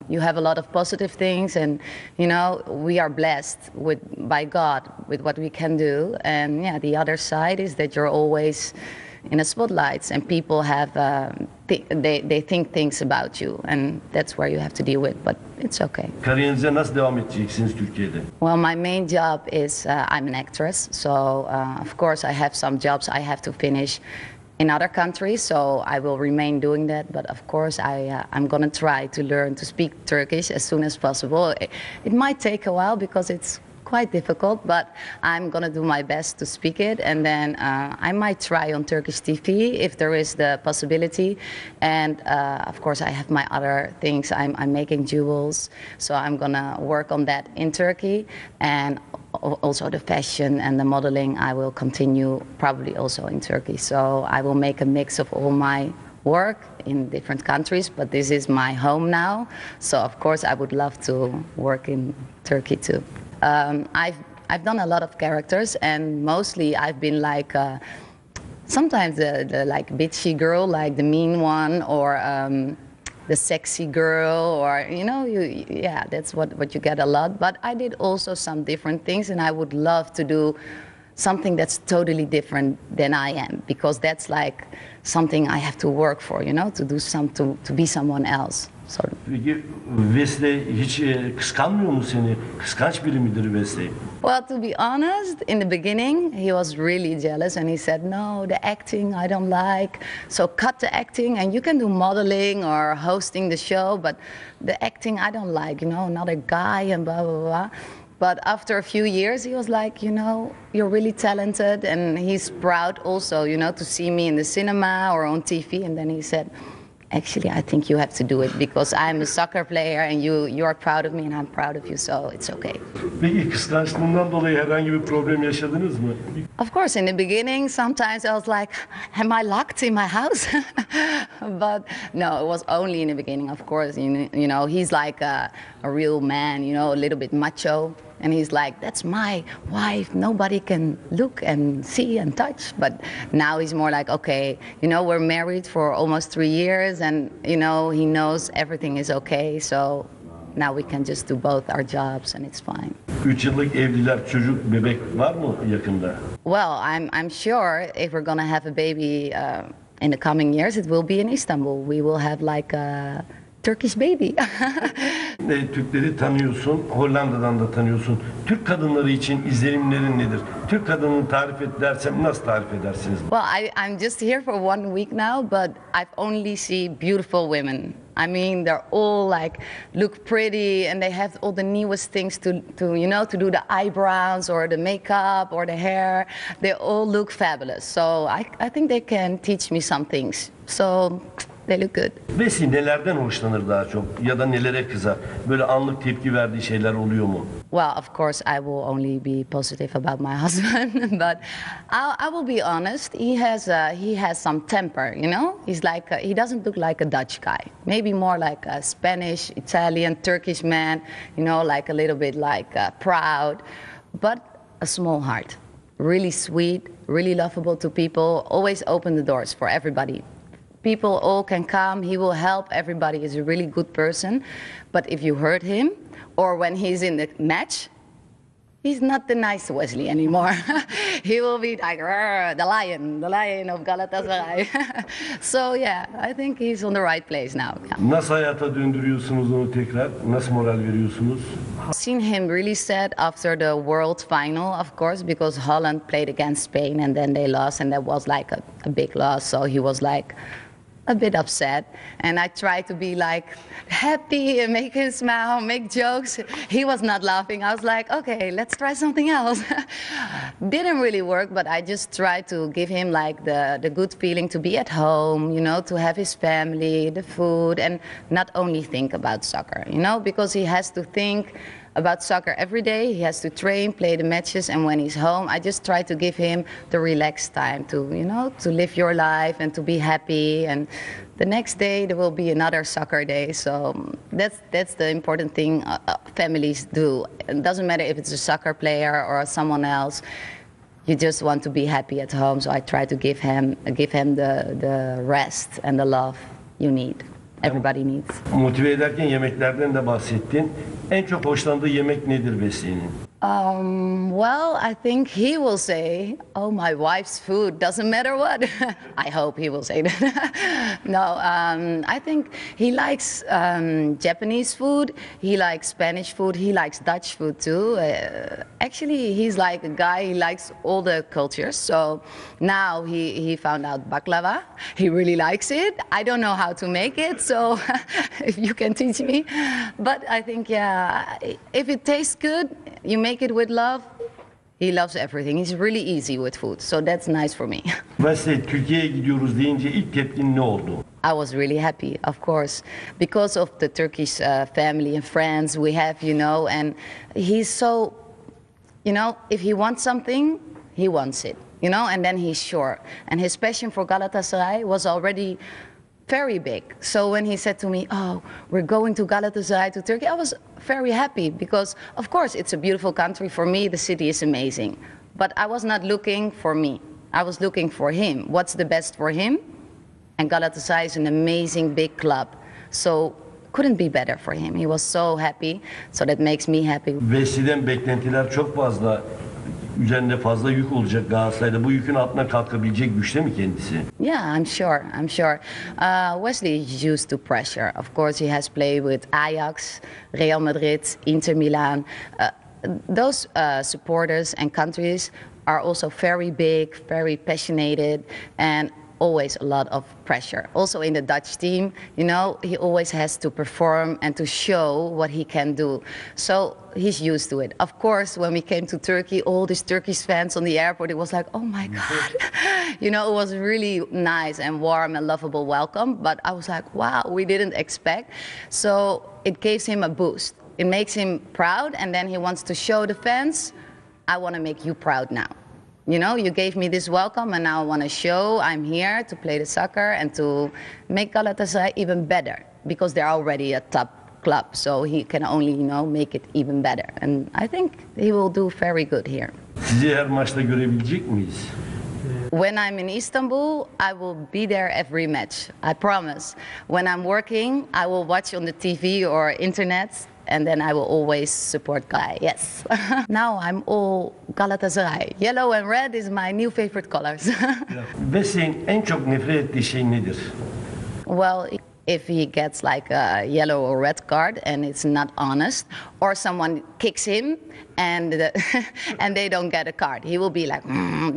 You have a lot of positive things, and you know we are blessed by God with what we can do. And yeah, the other side is that you're always in the spotlights, and people have they think things about you, and that's where you have to deal with. But it's okay. Kariyerinize nasıl devam edeceksiniz Türkiye'de? Well, my main job is I'm an actress, so of course I have some jobs I have to finish in other countries, so I will remain doing that. But of course, I'm gonna try to learn to speak Turkish as soon as possible. It might take a while because it's quite difficult, but I'm gonna do my best to speak it, and then I might try on Turkish TV if there is the possibility. And of course, I have my other things. I'm making jewels, so I'm gonna work on that in Turkey, and also the fashion and the modeling I will continue probably also in Turkey. So I will make a mix of all my work in different countries, but this is my home now, so of course I would love to work in Turkey too. I've done a lot of characters, and mostly I've been like sometimes the like bitchy girl, like the mean one, or the sexy girl, or you know, yeah, that's what you get a lot. But I did also some different things, and I would love to do something that's totally different than I am, because that's like something I have to work for, you know, to do to be someone else. So. Peki Wesley hiç kıskanmıyor mu seni? Kıskanç biri midir Wesley? Well, to be honest, in the beginning he was really jealous, and he said, no, the acting I don't like, so cut the acting and you can do modeling or hosting the show, but the acting I don't like, you know, another guy and blah, blah, blah. But after a few years, he was like, you know, you're really talented, and he's proud also, you know, to see me in the cinema or on TV. And then he said, actually, I think you have to do it because I'm a soccer player and you are proud of me and I'm proud of you, so it's okay. Peki kıskançlığından dolayı herhangi bir problem yaşadınız mı? Of course, in the beginning, sometimes I was like, am I locked in my house? But no, it was only in the beginning, of course. You know, he's like a real man, you know, a little bit macho. And he's like, that's my wife, nobody can look and see and touch. But now he's more like, okay, you know, we're married for almost 3 years, and, you know, he knows everything is okay. So now we can just do both our jobs and it's fine. 3 yıllık evliler, çocuk, bebek var mı yakında? Well, I'm sure if we're gonna have a baby in the coming years, it will be in Istanbul. We will have like a Turkish baby. Türkleri tanıyorsun, Hollanda'dan da tanıyorsun. Türk kadınları için izlenimlerin nedir? Türk kadını tarif et dersem nasıl tarif edersiniz? Well, I'm just here for 1 week now, but I've only seen beautiful women. I mean, they're all like look pretty, and they have all the newest things to you know, to do the eyebrows or the makeup or the hair. They all look fabulous. So I think they can teach me some things. So they look good. Wesley nelerden hoşlanır daha çok ya da nelere kızar? Böyle anlık tepki verdiği şeyler oluyor mu? Well, of course, I will only be positive about my husband, but I will be honest. He has some temper, you know. He's like he doesn't look like a Dutch guy. Maybe more like a Spanish, Italian, Turkish man, you know, like a little bit like proud, but a small heart. Really sweet, really lovable to people. Always open the doors for everybody. People all can come, he will help everybody. He's a really good person. But if you hurt him, or when he's in the match, he's not the nice Wesley anymore. He will be like the lion of Galatasaray. So yeah, I think he's on the right place now. Yeah. Nasıl hayata döndürüyorsunuz onu tekrar? Nasıl moral veriyorsunuz? I've seen him really sad after the world final, of course, because Holland played against Spain and then they lost, and that was like a big loss. So he was like a bit upset, and I tried to be like happy and make him smile, make jokes. He was not laughing. I was like, okay, let's try something else. Didn't really work, but I just tried to give him like the good feeling to be at home, you know, to have his family, the food, and not only think about soccer, you know, because he has to think about soccer every day. He has to train, play the matches, and when he's home, I just try to give him the relaxed time to, you know, to live your life and to be happy. And the next day there will be another soccer day. So that's the important thing families do. It doesn't matter if it's a soccer player or someone else. You just want to be happy at home. So I try to give him the rest and the love you need. everybody needs. Motive ederken yemeklerden de bahsettin. En çok hoşlandığı yemek nedir Besle'nin? Well, I think he will say, "Oh, my wife's food doesn't matter what." I hope he will say that. No, I think he likes Japanese food. He likes Spanish food. He likes Dutch food too. Actually, he's like a guy. He likes all the cultures. So now he found out baklava. He really likes it. I don't know how to make it, so if you can teach me. But I think, yeah, if it tastes good, you make it with love. He loves everything. He's really easy with food, so that's nice for me. Besle, Türkiye'ye gidiyoruz deyince ilk tepkin ne oldu? I was really happy, of course, because of the Turkish family and friends we have, you know, and he's so, you know, if he wants something, he wants it, you know, and then he's sure. And his passion for Galatasaray was already very big. So when he said to me, "Oh, we're going to Galatasaray, to Turkey," I was very happy because, of course, it's a beautiful country. For me, the city is amazing. But I was not looking for me. I was looking for him. What's the best for him? And Galatasaray is an amazing big club. So couldn't be better for him. He was so happy. So that makes me happy. Besle'den beklentiler çok fazla. Üzerinde fazla yük olacak Galatasaray'da. Bu yükün altına kalkabilecek güçte mi kendisi? Yeah, I'm sure. I'm sure. Wesley is used to pressure. Of course, he has played with Ajax, Real Madrid, Inter Milan. Those supporters and countries are also very big, very passionate, and always a lot of pressure. Also in the Dutch team, you know, he always has to perform and to show what he can do. So he's used to it. Of course, when we came to Turkey, all these Turkish fans on the airport, it was like, oh my God. You know, it was really nice and warm and lovable welcome. But I was like, wow, we didn't expect. So it gives him a boost. It makes him proud, and then he wants to show the fans, I want to make you proud now. You know, you gave me this welcome, and now I want to show I'm here to play the soccer and to make Galatasaray even better, because they're already a top club. So he can only, you know, make it even better. And I think he will do very good here. Sizi her maçta görebilecek miyiz? When I'm in Istanbul, I will be there every match. I promise. When I'm working, I will watch on the TV or internet. And then I will always support Galatasaray, yes. Now I'm all Galatasaray. Yellow and red is my new favorite colors. Besle'nin en çok nefret ettiği şey nedir? Well, if he gets like a yellow or red card and it's not honest, or someone kicks him and and they don't get a card, he will be like,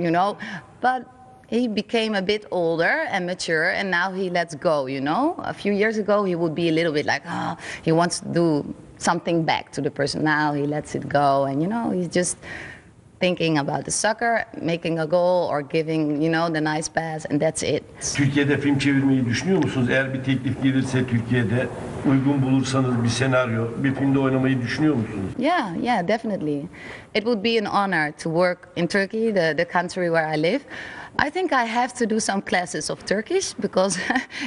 you know. But he became a bit older and mature, and now he lets go, you know. A few years ago, he would be a little bit like, oh, he wants to do something back to the person. Now he lets it go, and, you know, he's just thinking about the soccer, making a goal or giving, you know, the nice pass, and that's it. Türkiye'de film çevirmeyi düşünüyor musunuz? Eğer bir teklif gelirse Türkiye'de uygun bulursanız bir senaryo, bir filmde oynamayı düşünüyor musunuz? Yeah, definitely. It would be an honor to work in Turkey, the country where I live. I think I have to do some classes of Turkish because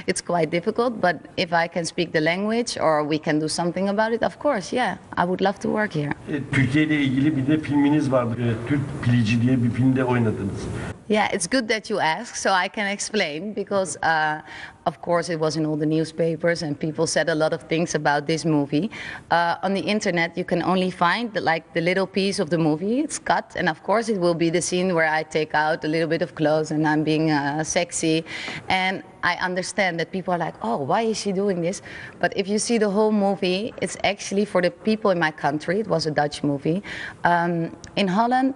it's quite difficult, but if I can speak the language or we can do something about it, of course, yeah, I would love to work here. Türkiye ile ilgili bir de filminiz vardı. Türk Pilici diye bir filmde oynadınız. Yeah, it's good that you ask, so I can explain, because of course it was in all the newspapers and people said a lot of things about this movie. On the internet you can only find the little piece of the movie, it's cut, and of course it will be the scene where I take out a little bit of clothes and I'm being sexy, and I understand that people are like, oh, why is she doing this? But if you see the whole movie, it's actually for the people in my country. It was a Dutch movie. In Holland,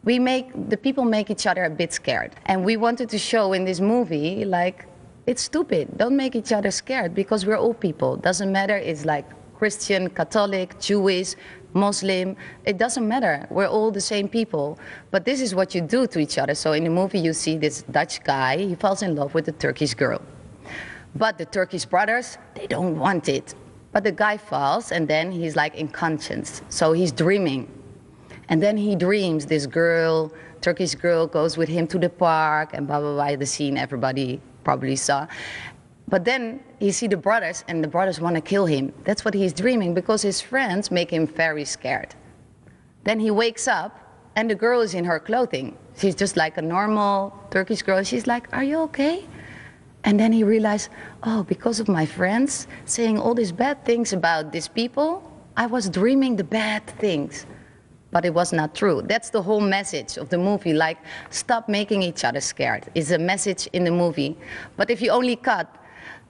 the people make each other a bit scared. And we wanted to show in this movie, like, it's stupid. Don't make each other scared, because we're all people. Doesn't matter, it's like Christian, Catholic, Jewish, Muslim, it doesn't matter. We're all the same people. But this is what you do to each other. So in the movie you see this Dutch guy, he falls in love with a Turkish girl. But the Turkish brothers, they don't want it. But the guy falls, and then he's like in conscience. So he's dreaming. And then he dreams this girl, Turkish girl, goes with him to the park and blah, blah, blah, the scene everybody probably saw. But then you see the brothers, and the brothers want to kill him. That's what he's dreaming, because his friends make him very scared. Then he wakes up, and the girl is in her clothing. She's just like a normal Turkish girl. She's like, are you okay? And then he realized, oh, because of my friends saying all these bad things about these people, I was dreaming the bad things. But it was not true. That's the whole message of the movie, like, stop making each other scared, is a message in the movie. But if you only cut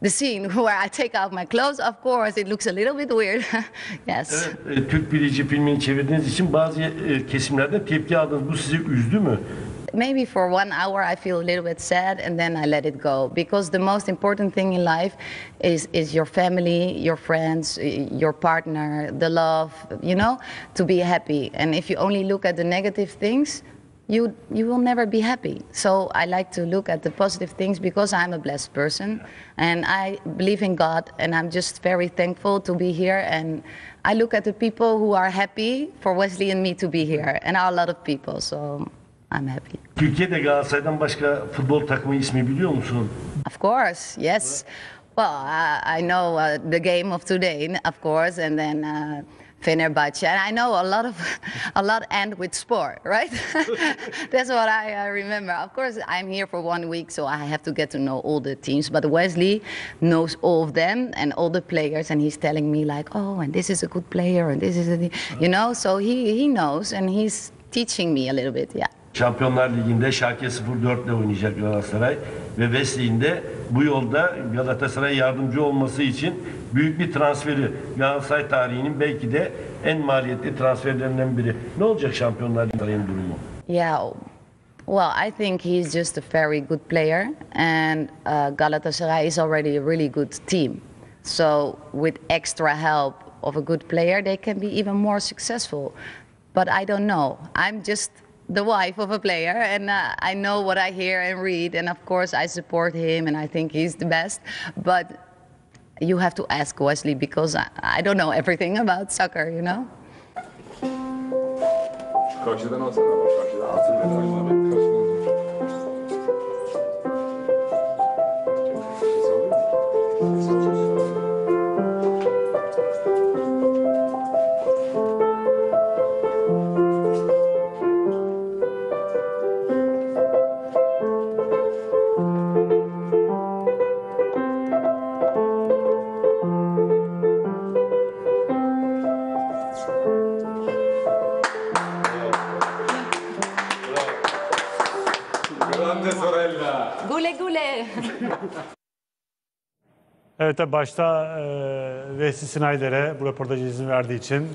the scene where I take out my clothes, of course, it looks a little bit weird. Yes. Evet, Türk Bilici filmini çevirdiğiniz için bazı kesimlerden tepki aldınız. Bu sizi üzdü mü? Maybe for 1 hour I feel a little bit sad and then I let it go, because the most important thing in life is your family, your friends, your partner, the love, you know, to be happy. And if you only look at the negative things, you will never be happy. So I like to look at the positive things because I'm a blessed person and I believe in God, and I'm just very thankful to be here. And I look at the people who are happy for Wesley and me to be here, and are a lot of people, so I'm happy. Türkiye'de Galatasaray'dan başka futbol takımı ismi biliyor musun? Of course, yes. Well, I know the game of today, of course, and then Fenerbahçe, and I know a lot end with sport, right? That's what I remember. Of course, I'm here for 1 week, so I have to get to know all the teams. But Wesley knows all of them and all the players, and he's telling me like, oh, and this is a good player, and this is a, you know. So he knows, and he's teaching me a little bit, yeah. Şampiyonlar Ligi'nde Schalke 04 ile oynayacak Galatasaray ve Wesley'in de bu yolda Galatasaray'a yardımcı olması için büyük bir transferi, Galatasaray tarihinin belki de en maliyetli transferlerinden biri. Ne olacak Şampiyonlar Ligi'nin durumu? Yeah, well, I think he's just a very good player, and Galatasaray is already a really good team. So with extra help of a good player, they can be even more successful. But I don't know. I'm just the wife of a player, and I know what I hear and read, and of course I support him and I think he's the best. But you have to ask Wesley, because I don't know everything about soccer, you know. Karşıdan alsana bak, karşıdan altın medalya abi. Karşıdan Gule gule. Evet, başta Wesley Sneijder'e bu röportajı izin verdiği için